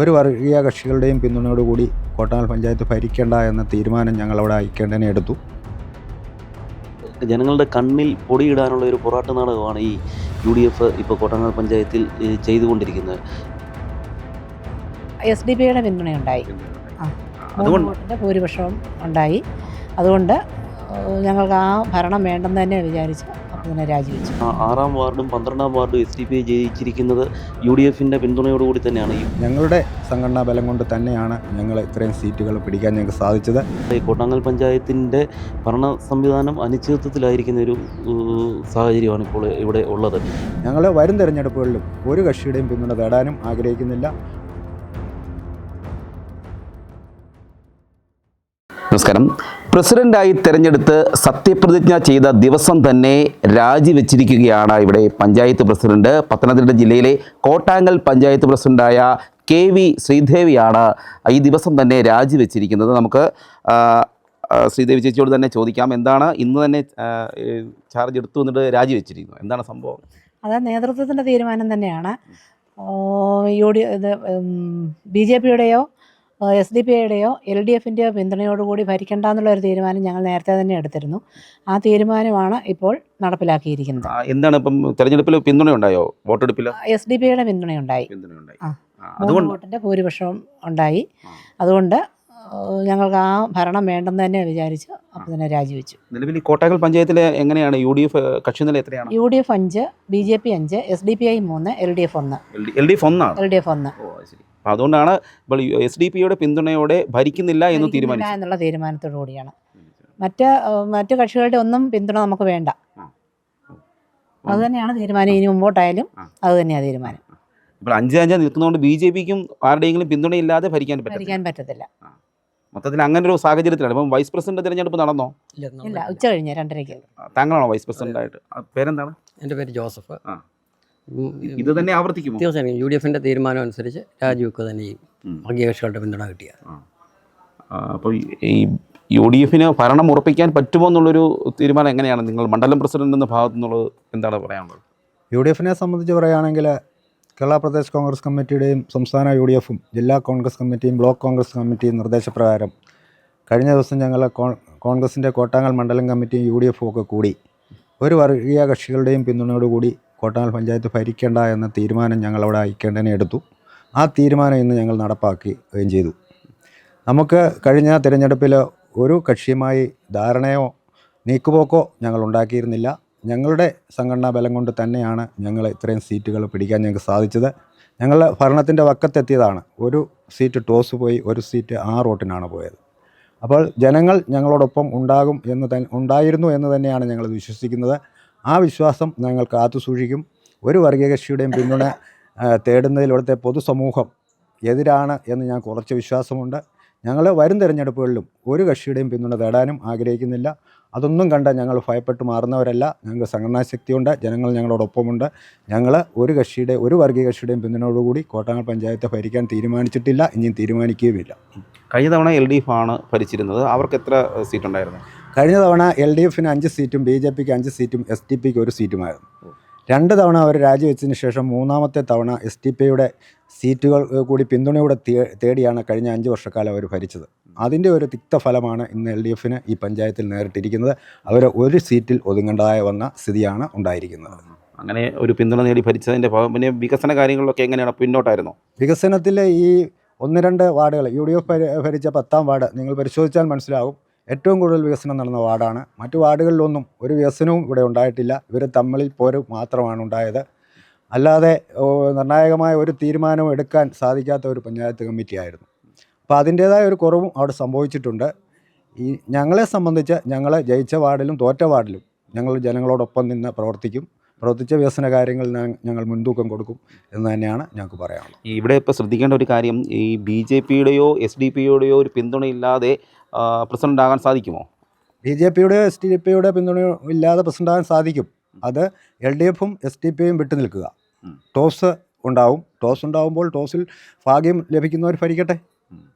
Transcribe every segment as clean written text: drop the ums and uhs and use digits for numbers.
ഒരു വർഗീയ കക്ഷികളുടെയും പിന്തുണയോടുകൂടി കോട്ടാങ്ങൽ പഞ്ചായത്ത് ഭരിക്കേണ്ട എന്ന തീരുമാനം ഞങ്ങളവിടെ ഹൈക്കമാൻഡിനെ എടുത്തു. ജനങ്ങളുടെ കണ്ണിൽ പൊടിയിടാനുള്ള ഒരു പോരാട്ട നാടകമാണ് ഈ UDF ഇപ്പോൾ കോട്ടാങ്ങൽ പഞ്ചായത്തിൽ ചെയ്തുകൊണ്ടിരിക്കുന്നത്. SDP-യുടെ പിന്തുണയുണ്ടായി. അതുകൊണ്ട് ഭൂരിപക്ഷവും ഉണ്ടായി. അതുകൊണ്ട് ഞങ്ങൾക്ക് ആ ഭരണം വേണ്ടെന്ന് തന്നെ വിചാരിച്ചു. അപ്പോൾ തന്നെ രാജിവെച്ചു. 6-ാം വാർഡും 12-ാം വാർഡും SDP ജയിച്ചിരിക്കുന്നത് UDF-ന്റെ പിന്തുണയോടുകൂടി തന്നെയാണ്. ഞങ്ങളുടെ സംഘടനാ ബലം കൊണ്ട് തന്നെയാണ് ഞങ്ങൾ ഇത്രയും സീറ്റുകൾ പിടിക്കാൻ ഞങ്ങൾക്ക് സാധിച്ചത്. കോട്ടാങ്ങൽ പഞ്ചായത്തിൻ്റെ ഭരണ സംവിധാനം അനിശ്ചിതത്വത്തിലായിരിക്കുന്ന ഒരു സാഹചര്യമാണ് ഇപ്പോൾ ഇവിടെ ഉള്ളത്. ഞങ്ങൾ വരും തെരഞ്ഞെടുപ്പുകളിലും ഒരു കക്ഷിയുടെയും പിന്തുണ തേടാനും ആഗ്രഹിക്കുന്നില്ല. നമസ്കാരം. പ്രസിഡന്റായി തെരഞ്ഞെടുത്ത് സത്യപ്രതിജ്ഞ ചെയ്ത ദിവസം തന്നെ രാജിവെച്ചിരിക്കുകയാണ് ഇവിടെ പഞ്ചായത്ത് പ്രസിഡന്റ്. പത്തനംതിട്ട ജില്ലയിലെ കോട്ടാങ്ങൽ പഞ്ചായത്ത് പ്രസിഡന്റായ KV ശ്രീദേവിയാണ് ഈ ദിവസം തന്നെ രാജിവെച്ചിരിക്കുന്നത്. നമുക്ക് ശ്രീദേവി ചേച്ചിയോട് തന്നെ ചോദിക്കാം, എന്താണ് ഇന്ന് തന്നെ ചാർജ് എടുത്തു എന്നിട്ട് രാജിവെച്ചിരിക്കുന്നത്, എന്താണ് സംഭവം? അത് നേതൃത്വത്തിൻ്റെ തീരുമാനം തന്നെയാണ്. BJP-യുടെയോ SDP-യുടെയോ LDF-ൻ്റെയോ പിന്തുണയോടുകൂടി ഭരിക്കേണ്ടെന്നുള്ളൊരു തീരുമാനം ഞങ്ങൾ നേരത്തെ തന്നെ എടുത്തിരുന്നു. ആ തീരുമാനമാണ് ഇപ്പോൾ നടപ്പിലാക്കിയിരിക്കുന്നത്. എന്താണ് ഇപ്പം തെരഞ്ഞെടുപ്പിൽ പിന്തുണയുണ്ടായോ? വോട്ടെടുപ്പിൽ SDP-യുടെ പിന്തുണയുണ്ടായി. വോട്ടിൻ്റെ ഭൂരിപക്ഷവും ഉണ്ടായി. അതുകൊണ്ട് ഞങ്ങൾക്ക് ആ ഭരണം വേണ്ടെന്ന് തന്നെ വിചാരിച്ചു. അപ്പോൾ തന്നെ രാജിവെച്ചു. നിലവിൽ കോട്ടാങ്ങൽ പഞ്ചായത്തിലെ എങ്ങനെയാണ് UDF കക്ഷി നില എത്രയാണ്? UDF 5, BJP 5, SDPI 3, LDF 1. LDF 1. അപ്പോൾ അതുകൊണ്ടാണ് ഇപ്പോൾ SDP-യുടെ പിന്തുണയോടെ ഭരിക്കുന്നില്ല എന്ന് തീരുമാനിച്ചു എന്നുള്ള തീരുമാനത്തോടു കൂടിയാണ്. മറ്റ് കക്ഷികളുടെ ഒന്നും പിന്തുണ നമുക്ക് വേണ്ട. അത് തന്നെയാണ് തീരുമാനം. ഇനി മുമ്പോട്ടായാലും അത് തന്നെയാണ് തീരുമാനം. ഇപ്പോൾ 5-5 നിൽക്കുന്നതുകൊണ്ട് BJP-ക്കും ആരുടെയെങ്കിലും പിന്തുണയില്ലാതെ ഭരിക്കാൻ പറ്റത്തില്ല. മൊത്തത്തിൽ അങ്ങനെ ഒരു സാഹചര്യത്തിലാണ്. ഇപ്പം വൈസ് പ്രസിഡന്റ് തിരഞ്ഞെടുപ്പ് നടന്നോ? ഇല്ല, ഉച്ച കഴിഞ്ഞ് 2:30. താങ്കളാണോ വൈസ് പ്രസിഡന്റ് ആയിട്ട്? പേരെന്താണ്? എൻ്റെ പേര് ജോസഫ്. ഇത് തന്നെ ആവർത്തിക്കുമോ? തീർച്ചയായും UDF-ന്റെ തീരുമാനം അനുസരിച്ച് രാജിവെക്കുക തന്നെ ചെയ്യും. വർഗീയകക്ഷികളുടെ പിന്തുണ കിട്ടിയ. അപ്പോൾ ഈ UDF-ന് ഭരണം ഉറപ്പിക്കാൻ പറ്റുമോ എന്നുള്ളൊരു തീരുമാനം എങ്ങനെയാണ്? നിങ്ങൾ മണ്ഡലം പ്രസിഡന്റ് എന്ന ഭാഗത്തു നിന്നുള്ളത് എന്താണ് പറയാനുള്ളത്? UDF-നെ സംബന്ധിച്ച് പറയുകയാണെങ്കിൽ കേരള പ്രദേശ് കോൺഗ്രസ് കമ്മിറ്റിയുടെയും സംസ്ഥാന UDF-ഉം ജില്ലാ കോൺഗ്രസ് കമ്മിറ്റിയും ബ്ലോക്ക് കോൺഗ്രസ് കമ്മിറ്റിയും നിർദ്ദേശപ്രകാരം കഴിഞ്ഞ ദിവസം ഞങ്ങൾ കോൺഗ്രസിൻ്റെ കോട്ടാങ്ങൽ മണ്ഡലം കമ്മിറ്റിയും UDF-ഉം ഒക്കെ കൂടി ഒരു വർഗീയ കക്ഷികളുടെയും പിന്തുണയോടുകൂടി കോട്ടാങ്ങൽ പഞ്ചായത്ത് ഭരിക്കേണ്ട എന്ന തീരുമാനം ഞങ്ങളവിടെ ഹൈക്കമാൻഡിനെ എടുത്തു. ആ തീരുമാനം ഇന്ന് ഞങ്ങൾ നടപ്പാക്കുകയും ചെയ്തു. നമുക്ക് കഴിഞ്ഞ തിരഞ്ഞെടുപ്പിൽ ഒരു കക്ഷിയുമായി ധാരണയോ നീക്കുപോക്കോ ഞങ്ങൾ ഉണ്ടാക്കിയിരുന്നില്ല. ഞങ്ങളുടെ സംഘടനാ ബലം കൊണ്ട് തന്നെയാണ് ഞങ്ങൾ ഇത്രയും സീറ്റുകൾ പിടിക്കാൻ ഞങ്ങൾക്ക് സാധിച്ചത്. ഞങ്ങൾ ഭരണത്തിൻ്റെ വക്കത്തെത്തിയതാണ്. ഒരു സീറ്റ് ടോസ് പോയി, ഒരു സീറ്റ് ആ റോട്ടിനാണ് പോയത്. അപ്പോൾ ജനങ്ങൾ ഞങ്ങളോടൊപ്പം ഉണ്ടായിരുന്നു എന്ന് തന്നെയാണ് ഞങ്ങൾ വിശ്വസിക്കുന്നത്. ആ വിശ്വാസം ഞങ്ങൾ കാത്തു സൂക്ഷിക്കും. ഒരു വർഗീയ കക്ഷിയുടെയും പിന്തുണ തേടുന്നതിൽ ഇവിടുത്തെ പൊതുസമൂഹം എതിരാണ് എന്ന് ഞാൻ കുറച്ച് വിശ്വാസമുണ്ട്. ഞങ്ങൾ വരും തിരഞ്ഞെടുപ്പുകളിലും ഒരു കക്ഷിയുടെയും പിന്തുണ തേടാനും ആഗ്രഹിക്കുന്നില്ല. അതൊന്നും കണ്ട് ഞങ്ങൾ ഭയപ്പെട്ട് മാറുന്നവരല്ല. ഞങ്ങൾക്ക് സംഘടനാ ശക്തിയുണ്ട്. ജനങ്ങൾ ഞങ്ങളോടൊപ്പമുണ്ട്. ഞങ്ങൾ ഒരു വർഗീയ കക്ഷിയുടെയും പിന്തുണയോടുകൂടി കോട്ടാങ്ങൽ പഞ്ചായത്ത് ഭരിക്കാൻ തീരുമാനിച്ചിട്ടില്ല, ഇനിയും തീരുമാനിക്കുകയുമില്ല. കഴിഞ്ഞ തവണ LDF ആണ് ഭരിച്ചിരുന്നത്. അവർക്ക് എത്ര സീറ്റ് ഉണ്ടായിരുന്നു? കഴിഞ്ഞ തവണ LDF-ന് 5 സീറ്റും BJP-ക്ക് 5 സീറ്റും SDP-ക്ക് 1 സീറ്റുമായിരുന്നു. 2 തവണ അവർ രാജിവെച്ചതിന് ശേഷം മൂന്നാമത്തെ തവണ SDP-യുടെ സീറ്റുകൾ കൂടി പിന്തുണയോടെ തേടിയാണ് കഴിഞ്ഞ 5 വർഷക്കാലം അവർ ഭരിച്ചത്. അതിൻ്റെ ഒരു തിക്തഫലമാണ് ഇന്ന് LDF-ന് ഈ പഞ്ചായത്തിൽ നേരിട്ടിരിക്കുന്നത്. അവർ ഒരു സീറ്റിൽ ഒതുങ്ങേണ്ടതായി വന്ന സ്ഥിതിയാണ് ഉണ്ടായിരിക്കുന്നത്. അങ്ങനെ ഒരു പിന്തുണ നേടി ഭരിച്ചതിൻ്റെ ഭാഗം പിന്നെ വികസന കാര്യങ്ങളിലൊക്കെ എങ്ങനെയാണ് പിന്നോട്ടായിരുന്നു? വികസനത്തിൽ ഈ 1-2 വാർഡുകൾ UDF ഭരിച്ച 10-ാം വാർഡ് നിങ്ങൾ പരിശോധിച്ചാൽ മനസ്സിലാകും. ഏറ്റവും കൂടുതൽ വികസനം നടന്ന വാർഡാണ്. മറ്റു വാർഡുകളിലൊന്നും ഒരു വികസനവും ഇവിടെ ഉണ്ടായിട്ടില്ല. ഇവർ തമ്മിൽ പോര് മാത്രമാണ് ഉണ്ടായത്. അല്ലാതെ നിർണായകമായ ഒരു തീരുമാനവും എടുക്കാൻ സാധിക്കാത്ത ഒരു പഞ്ചായത്ത് കമ്മിറ്റിയായിരുന്നു. അപ്പോൾ അതിൻ്റേതായ ഒരു കുറവും അവിടെ സംഭവിച്ചിട്ടുണ്ട്. ഈ ഞങ്ങളെ സംബന്ധിച്ച് ഞങ്ങൾ ജയിച്ച വാർഡിലും തോറ്റ വാർഡിലും ഞങ്ങൾ ജനങ്ങളോടൊപ്പം നിന്ന് പ്രവർത്തിച്ച വികസന കാര്യങ്ങളിൽ ഞങ്ങൾ മുൻതൂക്കം കൊടുക്കും എന്ന് തന്നെയാണ് ഞങ്ങൾക്ക് പറയാനുള്ളത്. ഇവിടെ ഇപ്പോൾ ശ്രദ്ധിക്കേണ്ട ഒരു കാര്യം, ഈ BJP-യുടെയോ SDP-യുടെയോ ഒരു പിന്തുണയില്ലാതെ പ്രസിഡന്റ് ആകാൻ സാധിക്കുമോ? BJP-യുടെയോ SDP-യുടെ പിന്തുണയോ ഇല്ലാതെ പ്രസിഡന്റ് ആകാൻ സാധിക്കും. അത് LDF-ഉം SDP-യും വിട്ടു നിൽക്കുക. ടോസ് ഉണ്ടാവും. ടോസ് ഉണ്ടാകുമ്പോൾ ടോസിൽ ഭാഗ്യം ലഭിക്കുന്നവർ ഭരിക്കട്ടെ.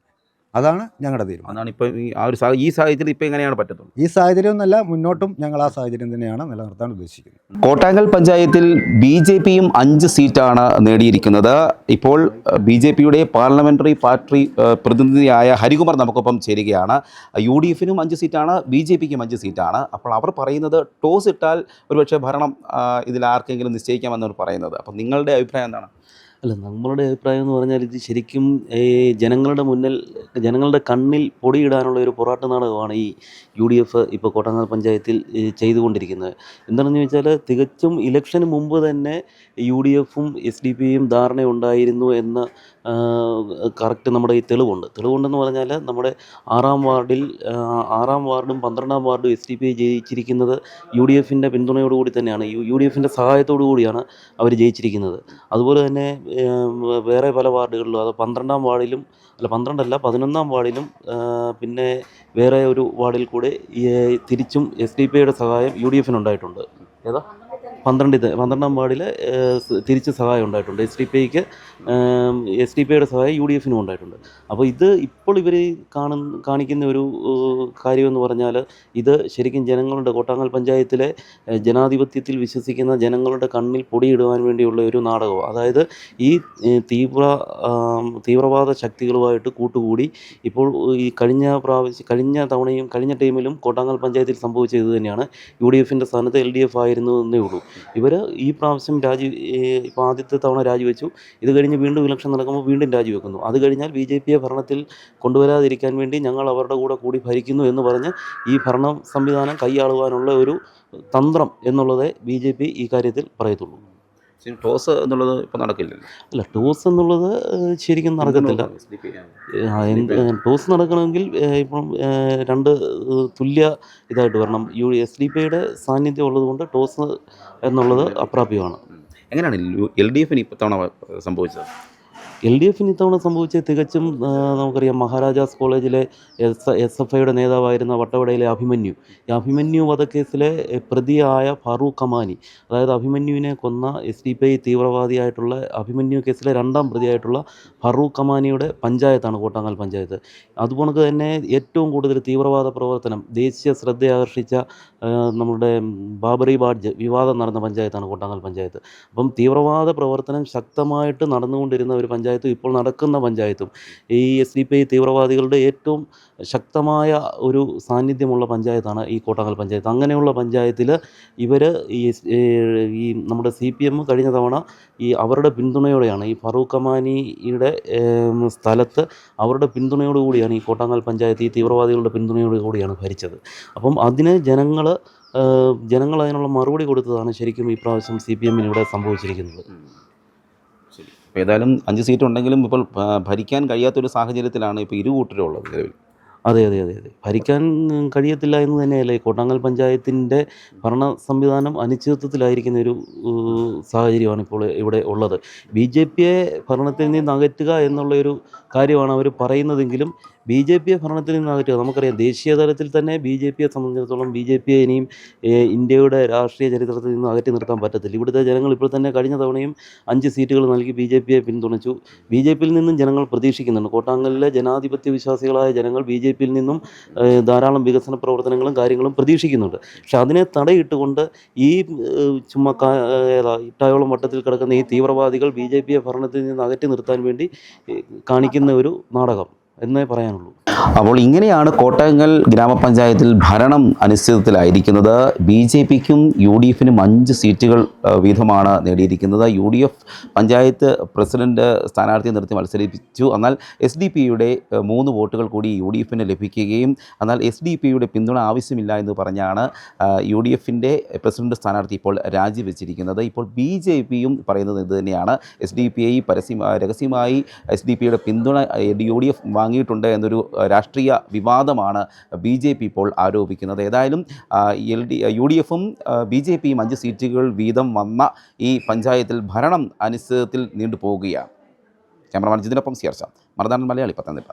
അതാണ് ഞങ്ങളുടെ തീരുമാനം. അതാണ് ഇപ്പോൾ ഈ സാഹചര്യത്തിൽ ഇപ്പോൾ എങ്ങനെയാണ് പറ്റത്തുള്ളൂ? ഈ സാഹചര്യം എന്നല്ല, മുന്നോട്ടും ഞങ്ങൾ ആ സാഹചര്യം തന്നെയാണ് നിലനിർത്താൻ ഉദ്ദേശിക്കുന്നത്. കോട്ടാങ്കൽ പഞ്ചായത്തിൽ BJPയും 5 സീറ്റാണ് നേടിയിരിക്കുന്നത്. ഇപ്പോൾ BJPയുടെ പാർലമെൻ്ററി പാർട്ടി പ്രതിനിധിയായ ഹരികുമാർ നമുക്കൊപ്പം ചേരുകയാണ്. UDFനും 5 സീറ്റാണ്, BJPക്കും 5 സീറ്റാണ്. അപ്പോൾ അവർ പറയുന്നത് ടോസ് ഇട്ടാൽ ഒരുപക്ഷെ ഭരണം ഇതിൽ ആർക്കെങ്കിലും നിശ്ചയിക്കാമെന്നാണ് പറയുന്നത്. അപ്പോൾ നിങ്ങളുടെ അഭിപ്രായം എന്താണ്? അല്ല, നമ്മളുടെ അഭിപ്രായം എന്ന് പറഞ്ഞാൽ ഇത് ശരിക്കും ജനങ്ങളുടെ മുന്നിൽ, ജനങ്ങളുടെ കണ്ണിൽ പൊടിയിടാനുള്ള ഒരു പൊറാട്ട് നാടകമാണ് ഈ UDF ഇപ്പോൾ കോട്ടാങ്കൽ പഞ്ചായത്തിൽ ചെയ്തുകൊണ്ടിരിക്കുന്നത്. എന്താണെന്ന് ചോദിച്ചാൽ, തികച്ചും ഇലക്ഷന് മുമ്പ് തന്നെ UDFും SDPയും ധാരണയുണ്ടായിരുന്നു എന്ന് കറക്റ്റ് നമ്മുടെ ഈ തെളിവുണ്ടെന്ന് പറഞ്ഞാൽ, നമ്മുടെ 6-ാം വാർഡും 12-ാം വാർഡും SDPI ജയിച്ചിരിക്കുന്നത് UDFിൻ്റെ പിന്തുണയോടുകൂടി തന്നെയാണ്, UDFിൻ്റെ സഹായത്തോടു കൂടിയാണ് അവർ ജയിച്ചിരിക്കുന്നത്. അതുപോലെ തന്നെ വേറെ പല വാർഡുകളിലും, അത് 12-ാം വാർഡിലും, അല്ല 11-ാം വാർഡിലും പിന്നെ വേറെ ഒരു വാർഡിൽ കൂടെ തിരിച്ചും SDPIയുടെ സഹായം UDFിനുണ്ടായിട്ടുണ്ട്. ഏതാ 12-ാം വാർഡിൽ തിരിച്ച് സഹായം ഉണ്ടായിട്ടുണ്ട്. SDPIയുടെ സഹായം UDFിനും ഉണ്ടായിട്ടുണ്ട്. അപ്പോൾ ഇത് ഇപ്പോൾ ഇവർ കാണിക്കുന്ന ഒരു കാര്യമെന്ന് പറഞ്ഞാൽ, ഇത് ശരിക്കും ജനങ്ങളുടെ, കോട്ടാങ്കൽ പഞ്ചായത്തിലെ ജനാധിപത്യത്തിൽ വിശ്വസിക്കുന്ന ജനങ്ങളുടെ കണ്ണിൽ പൊടിയിടുവാൻ വേണ്ടിയുള്ള ഒരു നാടകമാണ്. അതായത് ഈ തീവ്രവാദ ശക്തികളുമായിട്ട് കൂട്ടുകൂടി ഇപ്പോൾ ഈ കഴിഞ്ഞ തവണയും കഴിഞ്ഞ ടൈമിലും കോട്ടാങ്കൽ പഞ്ചായത്തിൽ സംഭവിച്ചത് തന്നെയാണ്. UDFിൻ്റെ സ്ഥാനത്ത് LDF ആയിരുന്നു എന്നേ ഉള്ളൂ. ഇവർ ഈ പ്രാവശ്യം ഇപ്പോൾ ആദ്യത്തെ തവണ രാജിവെച്ചു. ഇത് കഴിഞ്ഞ് വീണ്ടും ഇലക്ഷൻ നടക്കുമ്പോൾ വീണ്ടും രാജിവെക്കുന്നു. അത് കഴിഞ്ഞാൽ BJPയെ ഭരണത്തിൽ കൊണ്ടുവരാതിരിക്കാൻ വേണ്ടി ഞങ്ങൾ അവരുടെ കൂടി ഭരിക്കുന്നു എന്ന് പറഞ്ഞ് ഈ ഭരണ സംവിധാനം കൈയാളുവാനുള്ള ഒരു തന്ത്രം എന്നുള്ളതേ BJP ഈ കാര്യത്തിൽ പറയത്തുള്ളൂ. ടോസ് എന്നുള്ളത് ഇപ്പോൾ നടക്കില്ലല്ലോ. അല്ല, ടോസ് എന്നുള്ളത് ശരിക്കും നടക്കത്തില്ല. ടോസ് നടക്കണമെങ്കിൽ ഇപ്പം 2 തുല്യ ഇതായിട്ട് വരണം. SDPIയുടെ സാന്നിധ്യം ഉള്ളതുകൊണ്ട് ടോസ് എന്നുള്ളത് അപ്രാപ്യമാണ്. എങ്ങനെയാണ് LDFന് ഇത്തവണ സംഭവിച്ചത്? LDFിന് ഇത്തവണ സംഭവിച്ചത് തികച്ചും നമുക്കറിയാം, മഹാരാജാസ് കോളേജിലെ SFIയുടെ നേതാവായിരുന്ന വട്ടവടയിലെ അഭിമന്യു വധക്കേസിലെ പ്രതിയായ ഫാറൂഖ് കമാനി, അതായത് അഭിമന്യുവിനെ കൊന്ന SDPI തീവ്രവാദിയായിട്ടുള്ള അഭിമന്യു കേസിലെ 2-ാം പ്രതിയായിട്ടുള്ള ഫാറൂഖ് കമാനിയുടെ പഞ്ചായത്താണ് കോട്ടാങ്കൽ പഞ്ചായത്ത്. അതുപോലെ തന്നെ ഏറ്റവും കൂടുതൽ തീവ്രവാദ പ്രവർത്തനം ദേശീയ ശ്രദ്ധയാകർഷിച്ച നമ്മുടെ ബാബറി ബാഡ്ജ് വിവാദം നടന്ന പഞ്ചായത്താണ് കോട്ടാങ്കൽ പഞ്ചായത്ത്. അപ്പം തീവ്രവാദ പ്രവർത്തനം ശക്തമായിട്ട് നടന്നുകൊണ്ടിരുന്ന ഒരു പഞ്ചായത്തും ഇപ്പോൾ നടക്കുന്ന പഞ്ചായത്തും, ഈ SDPI തീവ്രവാദികളുടെ ഏറ്റവും ശക്തമായ ഒരു സാന്നിധ്യമുള്ള പഞ്ചായത്താണ് ഈ കോട്ടാങ്കൽ പഞ്ചായത്ത്. അങ്ങനെയുള്ള പഞ്ചായത്തിൽ ഇവർ ഈ നമ്മുടെ CPM കഴിഞ്ഞ തവണ അവരുടെ പിന്തുണയോടെയാണ്, ഈ ഫാറൂഖ് കമാനിയുടെ സ്ഥലത്ത് അവരുടെ പിന്തുണയോടുകൂടിയാണ് ഈ കോട്ടാങ്കൽ പഞ്ചായത്ത് ഈ തീവ്രവാദികളുടെ പിന്തുണയോടുകൂടിയാണ് ഭരിച്ചത്. അപ്പം അതിന് ജനങ്ങൾ അതിനുള്ള മറുപടി കൊടുത്തതാണ് ശരിക്കും ഈ പ്രാവശ്യം CPMന് ഇവിടെ സംഭവിച്ചിരിക്കുന്നത്. ഏതായാലും 5 സീറ്റ് ഉണ്ടെങ്കിലും ഇപ്പോൾ ഭരിക്കാൻ കഴിയാത്തൊരു സാഹചര്യത്തിലാണ് ഇപ്പോൾ ഇരുകൂട്ടരുള്ളത് നിലവിൽ. അതെ. ഭരിക്കാൻ കഴിയത്തില്ല എന്ന് തന്നെയല്ലേ കോട്ടാങ്കൽ പഞ്ചായത്തിൻ്റെ ഭരണ സംവിധാനം അനിശ്ചിതത്വത്തിലായിരിക്കുന്ന ഒരു സാഹചര്യമാണ് ഇപ്പോൾ ഇവിടെ ഉള്ളത്. BJPയെ ഭരണത്തിൽ നിന്ന് അകറ്റുക എന്നുള്ളൊരു കാര്യമാണ് അവർ പറയുന്നതെങ്കിലും BJPയെ ഭരണത്തിൽ നിന്ന് അകറ്റുക, നമുക്കറിയാം ദേശീയ തലത്തിൽ തന്നെ BJPയെ സംബന്ധിച്ചിടത്തോളം BJPയെ ഇനിയും ഇന്ത്യയുടെ രാഷ്ട്രീയ ചരിത്രത്തിൽ നിന്ന് അകറ്റി നിർത്താൻ പറ്റത്തില്ല. ഇവിടുത്തെ ജനങ്ങൾ ഇപ്പോൾ തന്നെ കഴിഞ്ഞ തവണയും 5 സീറ്റുകൾ നൽകി BJPയെ പിന്തുണച്ചു. BJPയിൽ നിന്നും ജനങ്ങൾ പ്രതീക്ഷിക്കുന്നുണ്ട്. കോട്ടാങ്കലിലെ ജനാധിപത്യ വിശ്വാസികളായ ജനങ്ങൾ BJPയിൽ നിന്നും ധാരാളം വികസന പ്രവർത്തനങ്ങളും കാര്യങ്ങളും പ്രതീക്ഷിക്കുന്നുണ്ട്. പക്ഷെ അതിനെ തടയിട്ടുകൊണ്ട് ഈ ചുമ്മാ ഇട്ടായോളം വട്ടത്തിൽ കിടക്കുന്ന ഈ തീവ്രവാദികൾ BJPയെ ഭരണത്തിൽ നിന്ന് അകറ്റി നിർത്താൻ വേണ്ടി കാണിക്കുന്ന ഒരു നാടകം എന്നേ പറയാനുള്ളൂ. അപ്പോൾ ഇങ്ങനെയാണ് കോട്ടാങ്കൽ ഗ്രാമപഞ്ചായത്തിൽ ഭരണം അനിശ്ചിതത്വത്തിലായിരിക്കുന്നത്. BJPക്കും UDFനും 5 സീറ്റുകൾ വീതമാണ് നേടിയിരിക്കുന്നത്. UDF പഞ്ചായത്ത് പ്രസിഡന്റ് സ്ഥാനാർത്ഥിയെ നിർത്തി മത്സരിപ്പിച്ചു. എന്നാൽ SDPയുടെ 3 വോട്ടുകൾ കൂടി UDFന് ലഭിക്കുകയും, എന്നാൽ SDPയുടെ പിന്തുണ ആവശ്യമില്ല എന്ന് പറഞ്ഞാണ് UDFിൻ്റെ പ്രസിഡന്റ് സ്ഥാനാർത്ഥി ഇപ്പോൾ രാജിവെച്ചിരിക്കുന്നത്. ഇപ്പോൾ BJPയും പറയുന്നത് ഇത് തന്നെയാണ്. SDPI രഹസ്യമായി SDPയുടെ പിന്തുണ UDF വാങ്ങിയിട്ടുണ്ട് എന്നൊരു രാഷ്ട്രീയ വിവാദമാണ് BJP ഇപ്പോൾ ആരോപിക്കുന്നത്. ഏതായാലും UDFും BJPയും 5 സീറ്റുകൾ വീതം വന്ന ഈ പഞ്ചായത്തിൽ ഭരണം അനിശ്ചിതത്തിൽ നീണ്ടുപോവുകയാണ്. Cameraman ജിതിനൊപ്പം CR Marunadan Malayali, Pathanamthitta.